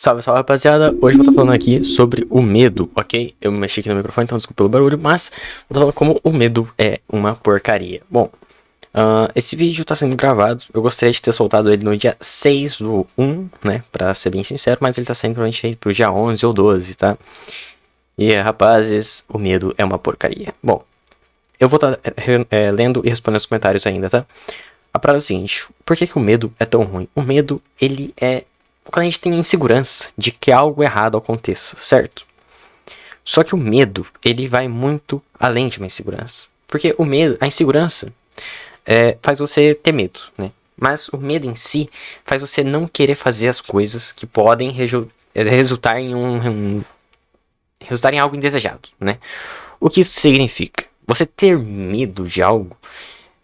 Salve, salve, rapaziada. Hoje eu vou estar falando aqui sobre o medo, ok? Eu mexi aqui no microfone, então desculpa pelo barulho, mas vou estar falando como o medo é uma porcaria. Bom, esse vídeo está sendo gravado, eu gostaria de ter soltado ele no dia 6/1, né? Pra ser bem sincero, mas ele está saindo provavelmente aí pro dia 11 ou 12, tá? E, rapazes, o medo é uma porcaria. Bom, eu vou estar lendo e respondendo os comentários ainda, tá? A parada é o seguinte, por que o medo é tão ruim? O medo, ele é quando a gente tem insegurança de que algo errado aconteça, certo? Só que o medo, ele vai muito além de uma insegurança. Porque o medo, a insegurança, faz você ter medo, né? Mas o medo em si faz você não querer fazer as coisas que podem resultar em resultar em algo indesejado, né? O que isso significa? Você ter medo de algo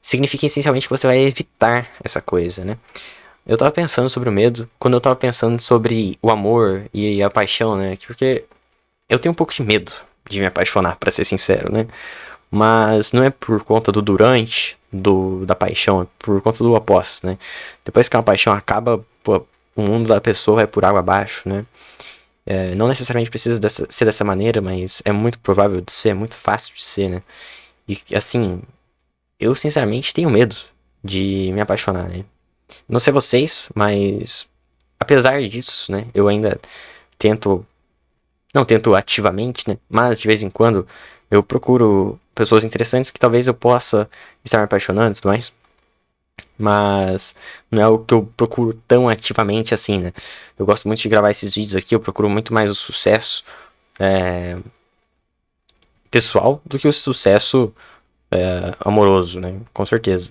significa essencialmente que você vai evitar essa coisa, né? Eu tava pensando sobre o medo quando eu tava pensando sobre o amor e a paixão, né? Porque eu tenho um pouco de medo de me apaixonar, pra ser sincero, né? Mas não é por conta do durante da paixão, é por conta do após, né? Depois que uma paixão acaba, pô, o mundo da pessoa vai por água abaixo, né? Não necessariamente precisa ser dessa maneira, mas é muito provável de ser, é muito fácil de ser, né? E assim, eu sinceramente tenho medo de me apaixonar, né? Não sei vocês, mas apesar disso, né, eu ainda não tento ativamente, né, mas de vez em quando eu procuro pessoas interessantes que talvez eu possa estar me apaixonando e tudo mais. Mas não é o que eu procuro tão ativamente assim, né. Eu gosto muito de gravar esses vídeos aqui, eu procuro muito mais o sucesso pessoal do que o sucesso amoroso, né, com certeza.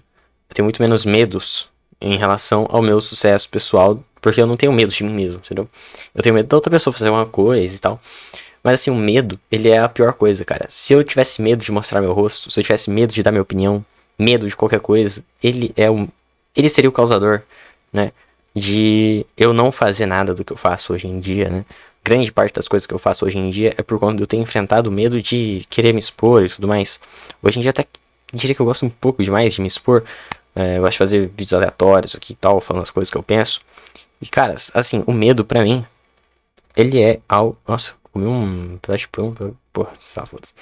Eu tenho muito menos medos em relação ao meu sucesso pessoal, porque eu não tenho medo de mim mesmo, entendeu? Eu tenho medo da outra pessoa fazer uma coisa e tal. Mas assim, o medo, ele é a pior coisa, cara. Se eu tivesse medo de mostrar meu rosto, se eu tivesse medo de dar minha opinião, medo de qualquer coisa, ele seria o causador, né? De eu não fazer nada do que eu faço hoje em dia, né? Grande parte das coisas que eu faço hoje em dia é por conta de eu ter enfrentado o medo de querer me expor e tudo mais. Hoje em dia até diria que eu gosto um pouco demais de me expor. Eu gosto de fazer vídeos aleatórios aqui e tal, falando as coisas que eu penso. E, cara, assim, o medo pra mim, ele é algo... Nossa, comi um pedaço de pão, porra, foda-se.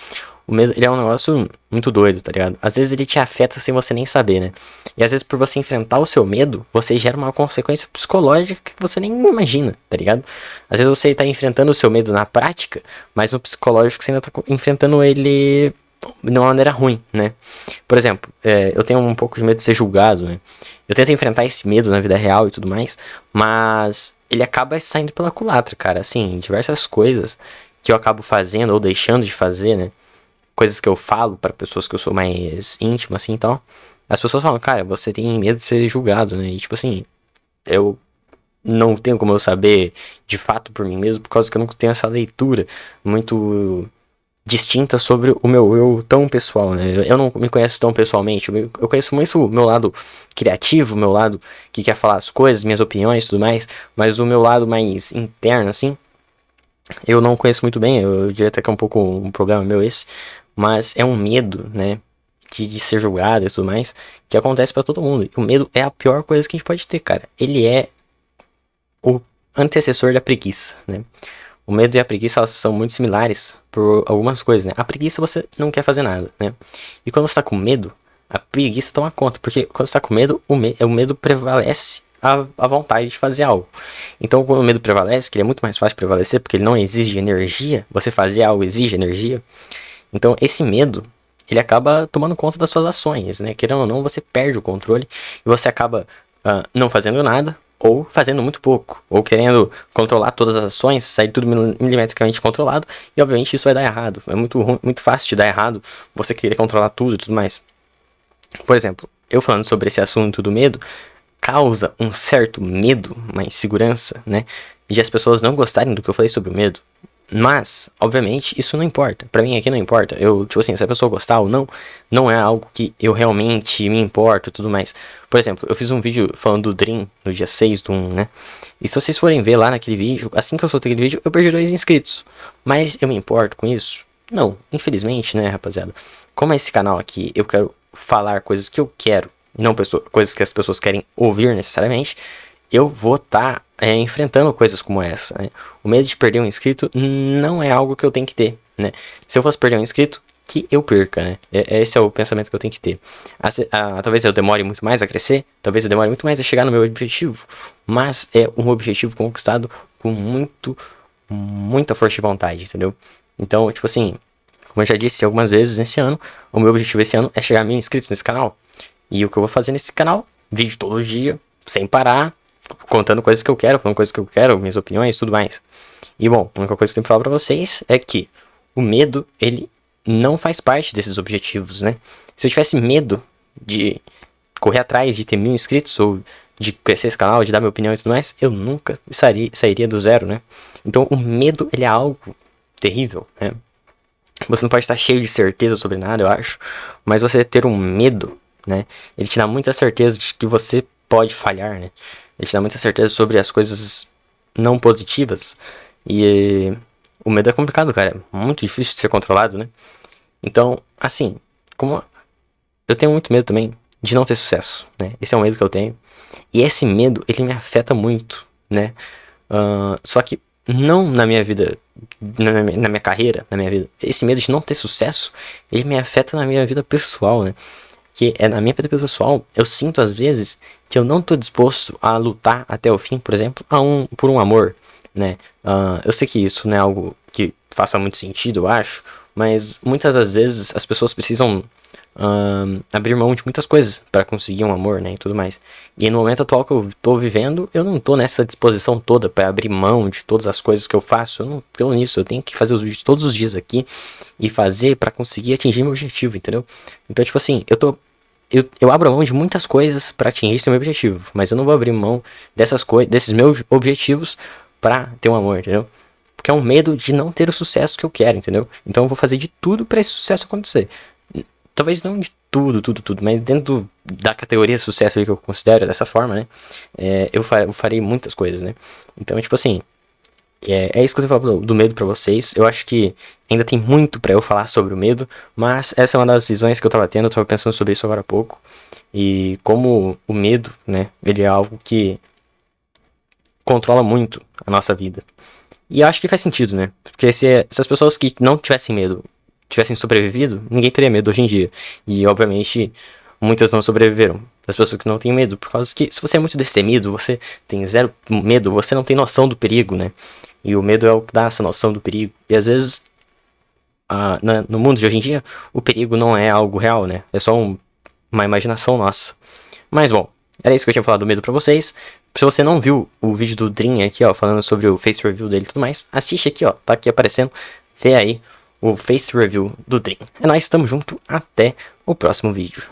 O medo, ele é um negócio muito doido, tá ligado? Às vezes ele te afeta sem você nem saber, né? E às vezes por você enfrentar o seu medo, você gera uma consequência psicológica que você nem imagina, tá ligado? Às vezes você tá enfrentando o seu medo na prática, mas no psicológico você ainda tá enfrentando ele de uma maneira ruim, né? Por exemplo, eu tenho um pouco de medo de ser julgado, né? Eu tento enfrentar esse medo na vida real e tudo mais, mas ele acaba saindo pela culatra, cara. Assim, diversas coisas que eu acabo fazendo ou deixando de fazer, né? Coisas que eu falo para pessoas que eu sou mais íntimo, assim, então as pessoas falam, cara, você tem medo de ser julgado, né? E tipo assim, eu não tenho como eu saber de fato por mim mesmo, por causa que eu não tenho essa leitura muito distinta sobre o meu eu tão pessoal, né? Eu não me conheço tão pessoalmente, eu conheço muito o meu lado criativo, o meu lado que quer falar as coisas, minhas opiniões e tudo mais, mas o meu lado mais interno, assim, eu não conheço muito bem, eu diria até que é um pouco um problema meu esse, mas é um medo, né, de ser julgado e tudo mais, que acontece pra todo mundo. E o medo é a pior coisa que a gente pode ter, cara. Ele é o antecessor da preguiça, né? O medo e a preguiça, elas são muito similares por algumas coisas, né? A preguiça você não quer fazer nada, né? E quando você tá com medo, a preguiça toma conta. Porque quando você tá com medo, o medo prevalece a vontade de fazer algo. Então, quando o medo prevalece, que ele é muito mais fácil de prevalecer, porque ele não exige energia, você fazer algo exige energia. Então, esse medo, ele acaba tomando conta das suas ações, né? Querendo ou não, você perde o controle e você acaba não fazendo nada, ou fazendo muito pouco, ou querendo controlar todas as ações, sair tudo milimetricamente controlado, e obviamente isso vai dar errado. É muito ruim, muito fácil de dar errado você querer controlar tudo e tudo mais. Por exemplo, eu falando sobre esse assunto do medo, causa um certo medo, uma insegurança, né? De as pessoas não gostarem do que eu falei sobre o medo. Mas, obviamente, isso não importa. Pra mim aqui não importa. Eu, tipo assim, se a pessoa gostar ou não, não é algo que eu realmente me importo e tudo mais. Por exemplo, eu fiz um vídeo falando do Dream no dia 6/1, né? E se vocês forem ver lá naquele vídeo, assim que eu soltei aquele vídeo, eu perdi 2 inscritos. Mas eu me importo com isso? Não, infelizmente, né, rapaziada? Como é esse canal aqui, eu quero falar coisas que eu quero, e não coisas que as pessoas querem ouvir necessariamente, eu vou estar enfrentando coisas como essa, né? O medo de perder um inscrito não é algo que eu tenho que ter, né? Se eu fosse perder um inscrito, que eu perca, né? Esse é o pensamento que eu tenho que ter. Talvez eu demore muito mais a crescer, talvez eu demore muito mais a chegar no meu objetivo, mas é um objetivo conquistado com muita força de vontade, entendeu? Então, tipo assim, como eu já disse algumas vezes nesse ano, o meu objetivo esse ano é chegar a 1000 inscritos nesse canal. E o que eu vou fazer nesse canal? Vídeo todo dia, sem parar, contando coisas que eu quero, falando coisas que eu quero, minhas opiniões e tudo mais. E bom, a única coisa que eu tenho que falar pra vocês é que o medo, ele não faz parte desses objetivos, né? Se eu tivesse medo de correr atrás de ter 1000 inscritos ou de crescer esse canal, de dar minha opinião e tudo mais, eu nunca sairia do zero, né? Então o medo, ele é algo terrível, né? Você não pode estar cheio de certeza sobre nada, eu acho, mas você ter um medo, né? Ele te dá muita certeza de que você pode falhar, né? Ele te dá muita certeza sobre as coisas não positivas. E o medo é complicado, cara. É muito difícil de ser controlado, né? Então, assim, como eu tenho muito medo também de não ter sucesso, né? Esse é um medo que eu tenho. E esse medo, ele me afeta muito, né? Só que não na minha vida, na minha carreira, na minha vida. Esse medo de não ter sucesso, ele me afeta na minha vida pessoal, né? Que é na minha vida pessoal, eu sinto às vezes que eu não tô disposto a lutar até o fim, por exemplo, por um amor, né? Eu sei que isso não é algo que faça muito sentido, eu acho, mas muitas das vezes as pessoas precisam abrir mão de muitas coisas para conseguir um amor, né, e tudo mais. E no momento atual que eu tô vivendo, eu não tô nessa disposição toda para abrir mão de todas as coisas que eu faço. Eu não tô nisso, eu tenho que fazer os vídeos todos os dias aqui e fazer para conseguir atingir meu objetivo, entendeu? Então, tipo assim, eu abro mão de muitas coisas para atingir esse meu objetivo, mas eu não vou abrir mão dessas coisas, desses meus objetivos para ter um amor, entendeu? Porque é um medo de não ter o sucesso que eu quero, entendeu? Então eu vou fazer de tudo para esse sucesso acontecer. Talvez não de tudo, mas dentro da categoria sucesso aí que eu considero dessa forma, né? Eu farei muitas coisas, né? Então, tipo assim, é isso que eu tenho falado do medo pra vocês. Eu acho que ainda tem muito pra eu falar sobre o medo, mas essa é uma das visões que eu tava tendo, eu tava pensando sobre isso agora há pouco. E como o medo, né, ele é algo que controla muito a nossa vida. E eu acho que faz sentido, né? Porque se as pessoas que não tivessem medo tivessem sobrevivido, ninguém teria medo hoje em dia. E, obviamente, muitas não sobreviveram. As pessoas que não têm medo. Por causa que, se você é muito destemido, você tem zero medo, você não tem noção do perigo, né? E o medo é o que dá essa noção do perigo. E, às vezes, no mundo de hoje em dia, o perigo não é algo real, né? É só uma imaginação nossa. Mas, bom, era isso que eu tinha falado do medo pra vocês. Se você não viu o vídeo do Dream aqui, ó, falando sobre o face review dele e tudo mais, assiste aqui, ó, tá aqui aparecendo. Vê aí o face review do Dream. É nóis, tamo junto, até o próximo vídeo.